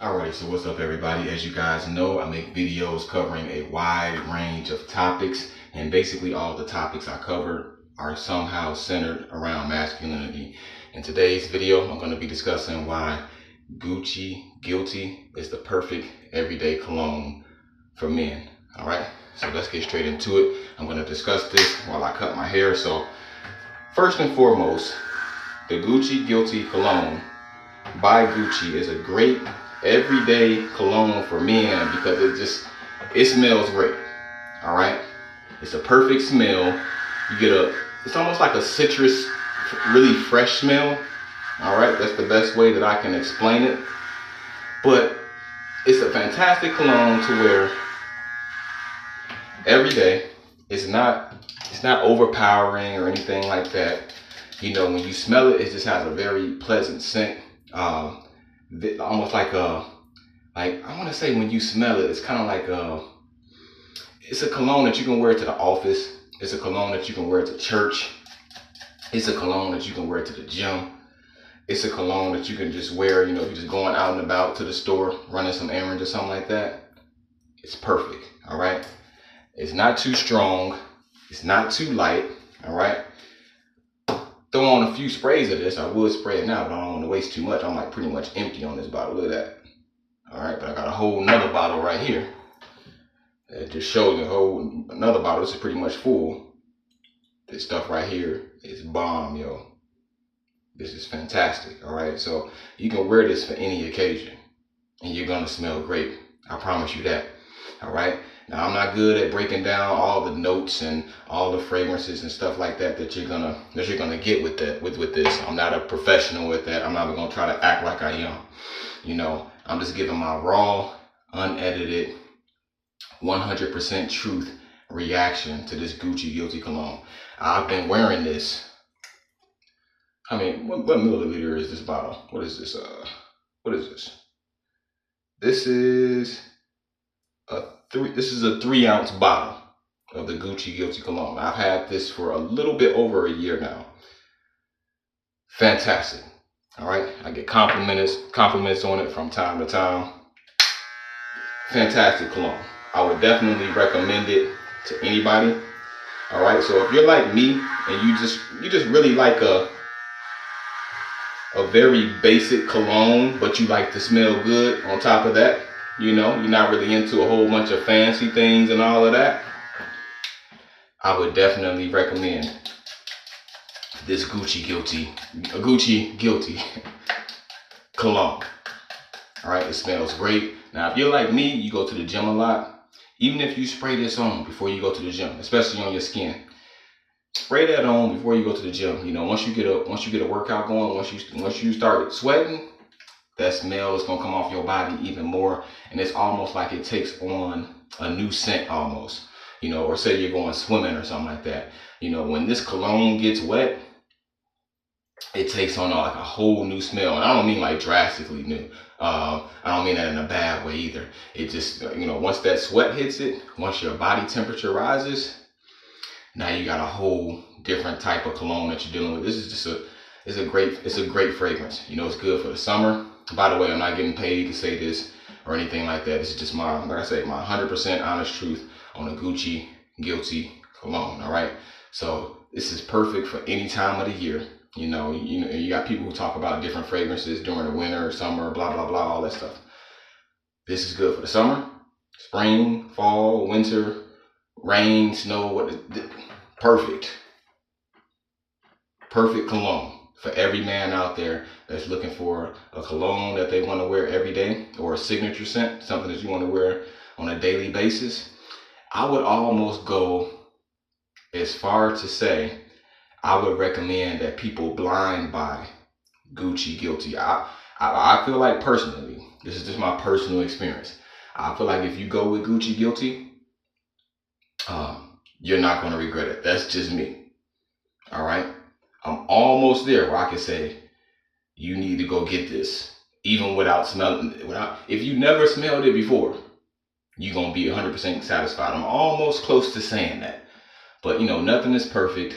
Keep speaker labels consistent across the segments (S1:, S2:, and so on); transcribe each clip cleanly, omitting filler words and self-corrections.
S1: Alrighty, so what's up everybody? As you guys know, I make videos covering a wide range of topics, and basically all the topics I cover are somehow centered around masculinity. In today's video, I'm going to be discussing why Gucci Guilty is the perfect everyday cologne for men. Alright, so let's get straight into it. I'm going to discuss this while I cut my hair. So first and foremost, the Gucci Guilty cologne by Gucci is a great everyday cologne for men because it smells great. All right, it's a perfect smell. You get it's almost like a citrus, really fresh smell. All right, that's the best way that I can explain it. But it's a fantastic cologne to wear every day. It's not overpowering or anything like that. You know, when you smell it, it just has a very pleasant scent. Almost like I want to say when you smell it, it's kind of like it's a cologne that you can wear to the office. It's a cologne that you can wear to church. It's a cologne that you can wear to the gym. It's a cologne that you can just wear, you know, if you're just going out and about to the store, running some errands or something like that. It's perfect. All right. It's not too strong. It's not too light. All right. Throw on a few sprays of this. I would spray it now, but I don't want to waste too much. I'm like pretty much empty on this bottle. Look at that. All right, but I got a whole nother bottle right here. That just shows another bottle. This is pretty much full. This stuff right here is bomb, yo. This is fantastic. All right, so you can wear this for any occasion, and you're gonna smell great. I promise you that. All right. Now, I'm not good at breaking down all the notes and all the fragrances and stuff like that you're gonna get with this. I'm not a professional with that. I'm not gonna try to act like I am. You know, I'm just giving my raw, unedited, 100% truth reaction to this Gucci Guilty cologne. I've been wearing this. I mean, what milliliter is this bottle? What is this? What is this? This is a 3-ounce bottle of the Gucci Guilty cologne. I've had this for a little bit over a year now. Fantastic. All right, I get compliments on it from time to time. Fantastic cologne. I would definitely recommend it to anybody. All right, so if you're like me and you just really like a very basic cologne, but you like to smell good on top of that, you know, you're not really into a whole bunch of fancy things and all of that, I would definitely recommend this Gucci Guilty cologne. All right, it smells great. Now, if you're like me, you go to the gym a lot. Even if you spray this on before you go to the gym, especially on your skin, spray that on before you go to the gym. You know, once you get a workout going, once you start sweating, that smell is gonna come off your body even more, and it's almost like it takes on a new scent almost. You know, or say you're going swimming or something like that. You know, when this cologne gets wet, it takes on like a whole new smell, and I don't mean like drastically new. I don't mean that in a bad way either. It just, you know, once that sweat hits it, once your body temperature rises, now you got a whole different type of cologne that you're dealing with. This is just it's a great fragrance. You know, it's good for the summer. By the way, I'm not getting paid to say this or anything like that. This is just my 100% honest truth on a Gucci Guilty cologne. All right, so this is perfect for any time of the year. You know, you got people who talk about different fragrances during the winter, summer, blah blah blah, all that stuff. This is good for the summer, spring, fall, winter, rain, snow. Perfect cologne for every man out there that's looking for a cologne that they want to wear every day, or a signature scent, something that you want to wear on a daily basis. I would almost go as far to say I would recommend that people blind buy Gucci Guilty. I feel like, personally, this is just my personal experience, I feel like if you go with Gucci Guilty, you're not going to regret it. That's just me. All right, I'm almost there where I can say you need to go get this, even without smelling it. If you never smelled it before, you're going to be 100% satisfied. I'm almost close to saying that. But, you know, nothing is perfect.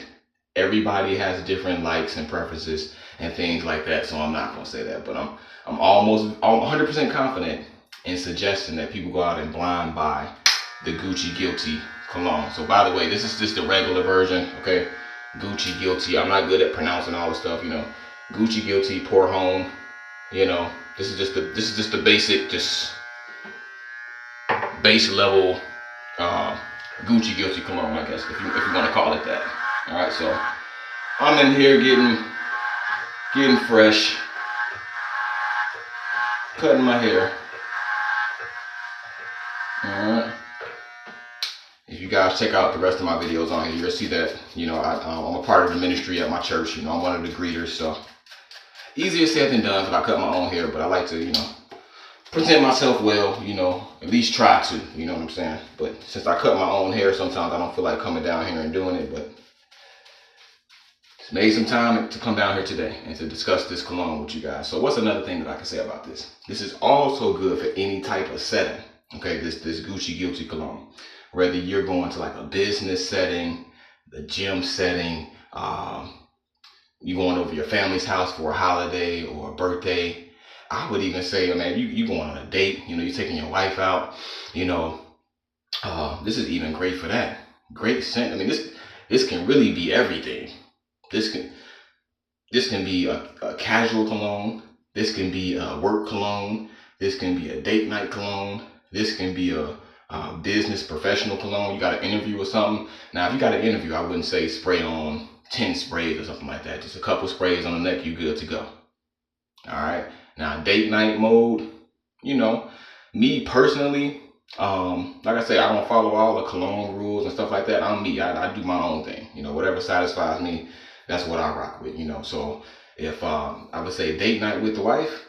S1: Everybody has different likes and preferences and things like that. So I'm not going to say that. But I'm 100% confident in suggesting that people go out and blind buy the Gucci Guilty cologne. So by the way, this is just the regular version, okay? Gucci Guilty. I'm not good at pronouncing all the stuff, you know. Gucci Guilty, pour home. You know, this is just the basic, just base level Gucci Guilty cologne, I guess, if you want to call it that. All right, so I'm in here getting fresh, cutting my hair. All right. If you guys check out the rest of my videos on here, you'll see that, you know, I'm a part of the ministry at my church. You know, I'm one of the greeters, so easier said than done because I cut my own hair, but I like to, you know, present myself well, you know, at least try to, you know what I'm saying? But since I cut my own hair, sometimes I don't feel like coming down here and doing it, but it's made some time to come down here today and to discuss this cologne with you guys. So what's another thing that I can say about this? This is also good for any type of setting, okay, this Gucci Guilty cologne. Whether you're going to like a business setting, the gym setting, you going over your family's house for a holiday or a birthday. I would even say, man, you going on a date, you know, you're taking your wife out, you know, this is even great for that. Great scent. I mean, this can really be everything. This can be a casual cologne. This can be a work cologne. This can be a date night cologne. This can be a business professional cologne. You got an interview or something. Now, if you got an interview, I wouldn't say spray on 10 sprays or something like that. Just a couple sprays on the neck, you good to go. All right. Now, date night mode, you know, me personally, like I say, I don't follow all the cologne rules and stuff like that. I'm me. I do my own thing. You know, whatever satisfies me, that's what I rock with, you know. So if I would say date night with the wife,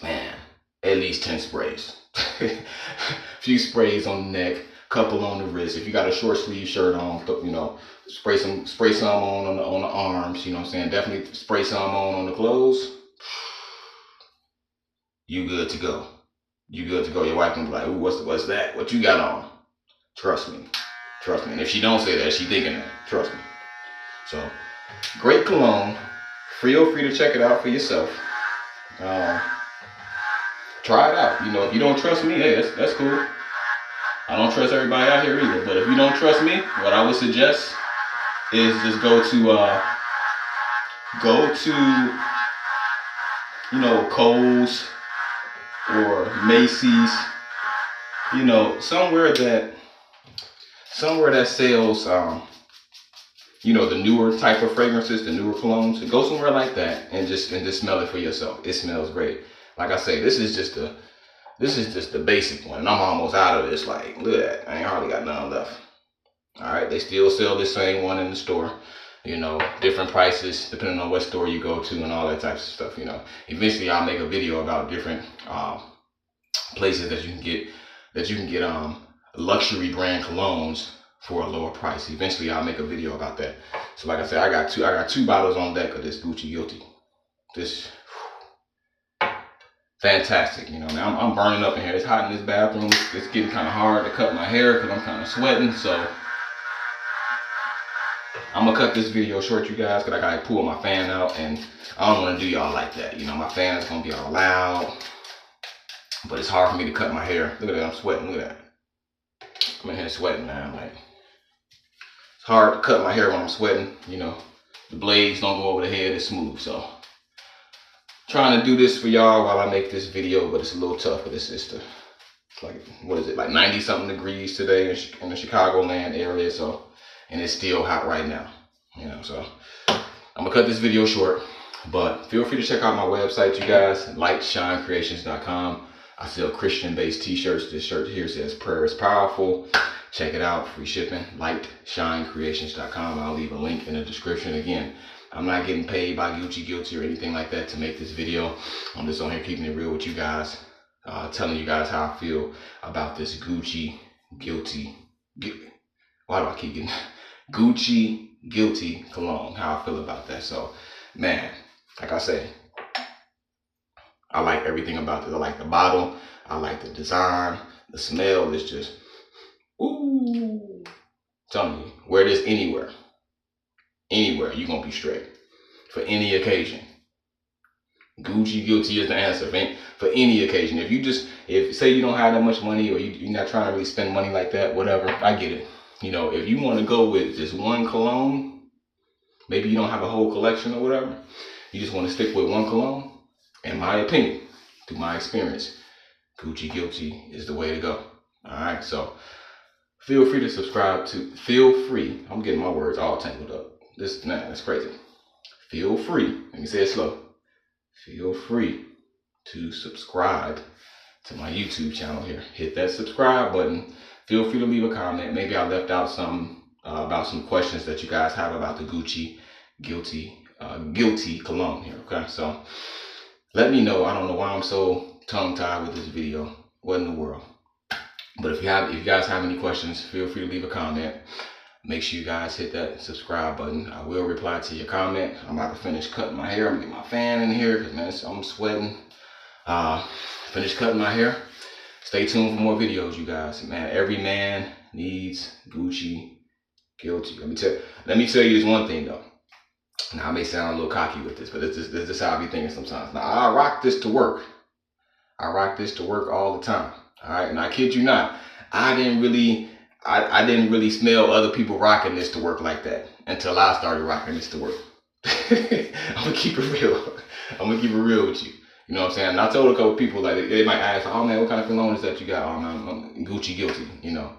S1: man, at least 10 sprays. Few sprays on the neck, couple on the wrist. If you got a short sleeve shirt on, you know, spray some on the arms, you know what I'm saying? Definitely spray some on the clothes. You good to go. You good to go. Your wife can be like, ooh, what's that? What you got on? Trust me. Trust me. And if she don't say that, she thinking that. Trust me. So, great cologne. Feel free to check it out for yourself. Try it out. You know, if you don't trust me, hey, that's cool. I don't trust everybody out here either. But if you don't trust me, what I would suggest is just go to you know, Kohl's or Macy's, you know, somewhere that sells you know, the newer type of fragrances, the newer colognes. Go somewhere like that and just smell it for yourself. It smells great. Like I say, this is just the basic one, and I'm almost out of this. Like, look at that, I ain't hardly got none left. All right, they still sell this same one in the store. You know, different prices depending on what store you go to and all that types of stuff. You know, eventually I'll make a video about different places that you can get luxury brand colognes for a lower price. Eventually I'll make a video about that. So like I said, I got two bottles on deck of this Gucci Guilty. This fantastic, you know. Now I'm burning up in here. It's hot in this bathroom. It's getting kind of hard to cut my hair because I'm kind of sweating. So I'm gonna cut this video short, you guys, because I gotta pull my fan out, and I don't want to do y'all like that. You know, my fan is gonna be all loud, but it's hard for me to cut my hair. Look at that, I'm sweating. Look at that. I'm in here sweating, man. Like, it's hard to cut my hair when I'm sweating. You know, the blades don't go over the head. It's smooth. So trying to do this for y'all while I make this video, but it's a little tough. But it's like, what is it, like 90 something degrees today in the Chicagoland area. So, and it's still hot right now, you know. So I'm gonna cut this video short, but feel free to check out my website, you guys, lightshinecreations.com. I sell Christian-based t-shirts. This shirt here says prayer is powerful. Check it out, free shipping, lightshinecreations.com. I'll leave a link in the description. Again, I'm not getting paid by Gucci Guilty or anything like that to make this video. I'm just on here keeping it real with you guys, telling you guys how I feel about this Gucci Guilty. Why do I keep getting Gucci Guilty cologne? How I feel about that. So, man, like I say, I like everything about this. I like the bottle. I like the design. The smell is just, ooh. I'm telling you, wear this anywhere, you're gonna be straight for any occasion. Gucci Guilty is the answer for any occasion. If say you don't have that much money, or you're not trying to really spend money like that, whatever, I get it. You know, if you want to go with just one cologne, maybe you don't have a whole collection or whatever, you just want to stick with one cologne, in my opinion, through my experience, Gucci Guilty is the way to go. All right, so feel free to subscribe to, I'm getting my words all tangled up. That's crazy. Feel free, let me say it slow. Feel free to subscribe to my YouTube channel here. Hit that subscribe button. Feel free to leave a comment. Maybe I left out something about some questions that you guys have about the Gucci Guilty cologne here. Okay, so let me know. I don't know why I'm so tongue-tied with this video. What in the world? But if you guys have any questions, feel free to leave a comment. Make sure you guys hit that subscribe button. I will reply to your comment. I'm about to finish cutting my hair. I'm gonna get my fan in here because, man, I'm sweating. Finish cutting my hair. Stay tuned for more videos, you guys. Man, every man needs Gucci Guilty. Let me tell you this one thing though. Now I may sound a little cocky with this, but this is how I be thinking sometimes. Now I rock this to work. I rock this to work all the time. All right, and I kid you not, I didn't really smell other people rocking this to work like that until I started rocking this to work. I'm gonna keep it real. I'm gonna keep it real with you. You know what I'm saying? And I told a couple people, like, they might ask, oh man, what kind of cologne is that you got? Oh man, I'm Gucci Guilty, you know.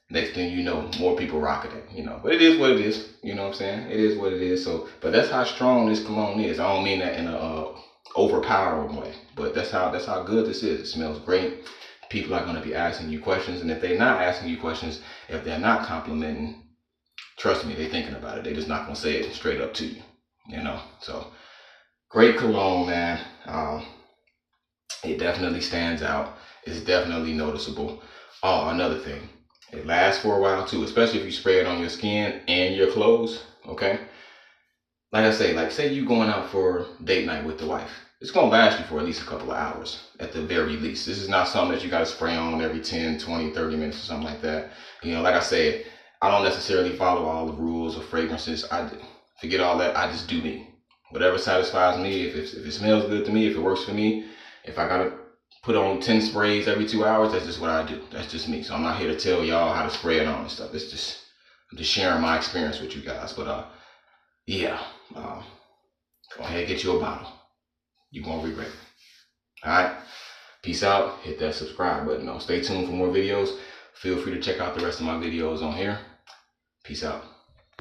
S1: Next thing you know, more people rocking it, you know. But it is what it is, you know what I'm saying? It is what it is. So, but that's how strong this cologne is. I don't mean that in a overpowering way, but that's how good this is. It smells great. People are going to be asking you questions, and if they're not asking you questions, if they're not complimenting, trust me, they're thinking about it. They're just not going to say it straight up to you, you know. So great cologne, man. It definitely stands out. It's definitely noticeable. Oh, another thing, it lasts for a while too, especially if you spray it on your skin and your clothes. Okay, like I say, like say you going out for date night with the wife, it's going to last you for at least a couple of hours at the very least. This is not something that you got to spray on every 10, 20, 30 minutes or something like that. You know, like I said, I don't necessarily follow all the rules of fragrances. I forget all that. I just do me. Whatever satisfies me. If it smells good to me, if it works for me, if I got to put on 10 sprays every 2 hours, that's just what I do. That's just me. So I'm not here to tell y'all how to spray it on and stuff. I'm just sharing my experience with you guys. But yeah, go ahead and get you a bottle. You won't regret it. All right, peace out. Hit that subscribe button. Stay tuned for more videos. Feel free to check out the rest of my videos on here. Peace out.